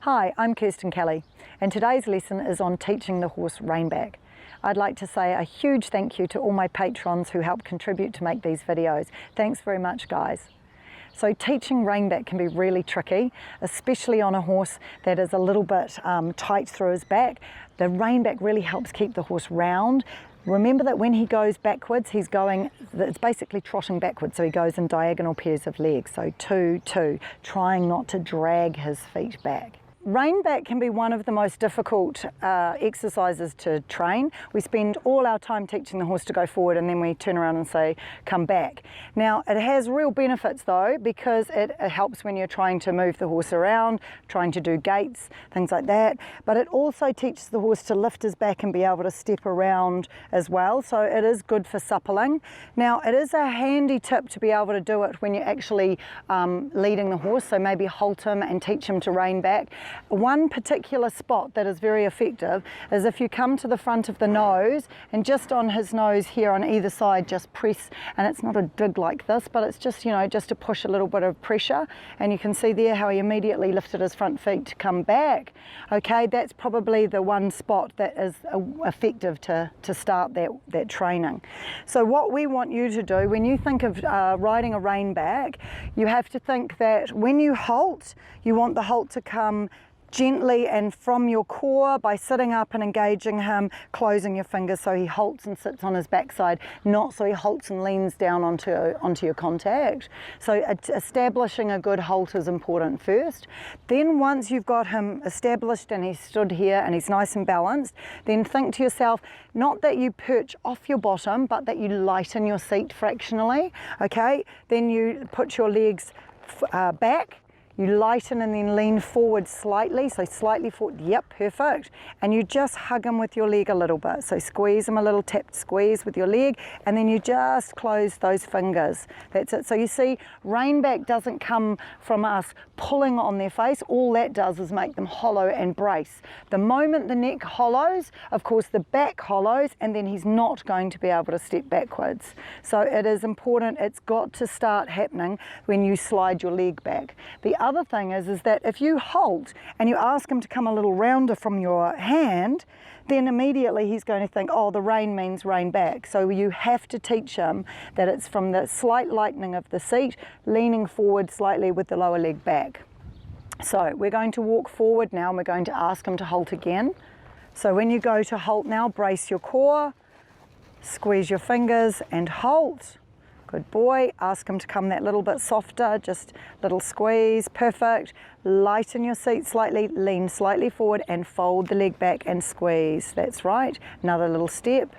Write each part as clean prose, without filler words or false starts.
Hi, I'm Kirstin Kelly, and today's lesson is on teaching the horse reinback. I'd like to say a huge thank you to all my patrons who help contribute to make these videos. Thanks very much, guys. So teaching reinback can be really tricky, especially on a horse that is a little bit tight through his back. The reinback really helps keep the horse round. Remember that when he goes backwards, it's basically trotting backwards, so he goes in diagonal pairs of legs, so 2, 2, trying not to drag his feet back. Reinback can be one of the most difficult exercises to train. We spend all our time teaching the horse to go forward and then we turn around and say, come back. Now, it has real benefits though, because it helps when you're trying to move the horse around, trying to do gaits, things like that. But it also teaches the horse to lift his back and be able to step around as well. So it is good for suppling. Now, it is a handy tip to be able to do it when you're actually leading the horse. So maybe halt him and teach him to rein back. One particular spot that is very effective is if you come to the front of the nose and just on his nose here on either side just press, and it's not a dig like this, but it's just, just to push a little bit of pressure, and you can see there how he immediately lifted his front feet to come back. Okay, that's probably the one spot that is effective to start that training. So what we want you to do when you think of riding a reinback, you have to think that when you halt, you want the halt to come gently and from your core by sitting up and engaging him, closing your fingers so he halts and sits on his backside, not so he halts and leans down onto your contact. So establishing a good halt is important first. Then once you've got him established and he's stood here and he's nice and balanced, then think to yourself, not that you perch off your bottom, but that you lighten your seat fractionally, okay? Then you put your legs back. You lighten and then lean forward slightly, so slightly forward, yep, perfect. And you just hug him with your leg a little bit. So squeeze him a little, tap, squeeze with your leg, and then you just close those fingers. That's it. So you see, reinback doesn't come from us pulling on their face. All that does is make them hollow and brace. The moment the neck hollows, of course the back hollows, and then he's not going to be able to step backwards. So it is important, it's got to start happening when you slide your leg back. The other thing is that if you halt and you ask him to come a little rounder from your hand, then immediately he's going to think, oh, the rein means rein back. So you have to teach him that it's from the slight lightening of the seat, leaning forward slightly with the lower leg back. So we're going to walk forward now and we're going to ask him to halt again. So when you go to halt now, brace your core, squeeze your fingers and halt. Good boy. Ask him to come that little bit softer, just little squeeze, perfect. Lighten your seat slightly, lean slightly forward and fold the leg back and squeeze. That's right. Another little step.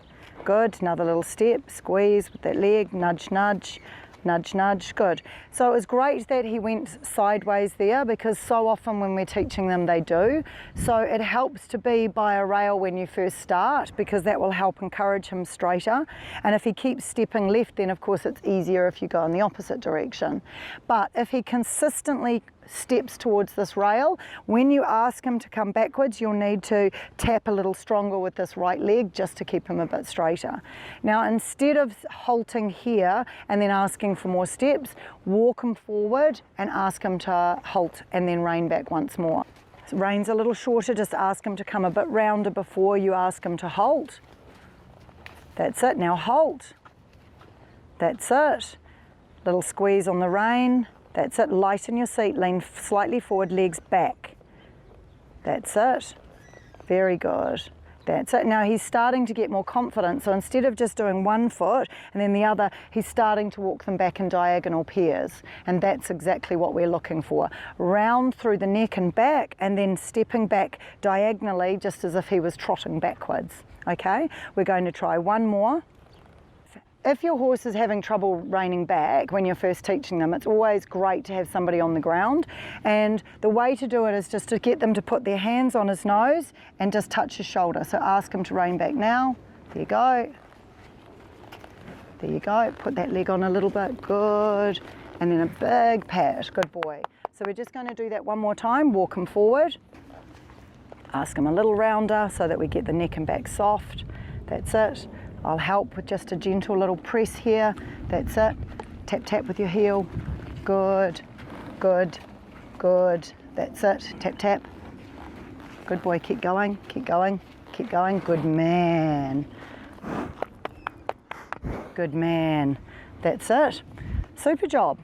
Good. Another little step. Squeeze with that leg, nudge, nudge. Nudge, nudge, good. So it was great that he went sideways there because so often when we're teaching them they do. So it helps to be by a rail when you first start because that will help encourage him straighter. And if he keeps stepping left, then of course it's easier if you go in the opposite direction. But if he consistently steps towards this rail, when you ask him to come backwards, you'll need to tap a little stronger with this right leg just to keep him a bit straighter. Now, instead of halting here and then asking for more steps, walk him forward and ask him to halt and then rein back once more. So rein's a little shorter, just ask him to come a bit rounder before you ask him to halt. That's it, now halt. That's it. Little squeeze on the rein. That's it, lighten your seat, lean slightly forward, legs back. That's it, very good. That's it. Now he's starting to get more confident, so instead of just doing one foot and then the other, he's starting to walk them back in diagonal pairs, and that's exactly what we're looking for. Round through the neck and back, and then stepping back diagonally just as if he was trotting backwards. Okay, we're going to try one more. If your horse is having trouble reining back when you're first teaching them, it's always great to have somebody on the ground. And the way to do it is just to get them to put their hands on his nose and just touch his shoulder. So ask him to rein back now. There you go. There you go. Put that leg on a little bit. Good. And then a big pat. Good boy. So we're just going to do that one more time. Walk him forward. Ask him a little rounder so that we get the neck and back soft. That's it. I'll help with just a gentle little press here. That's it. Tap, tap with your heel. Good, good, good. That's it. Tap, tap. Good boy, keep going, keep going, keep going. Good man. Good man. That's it. Super job.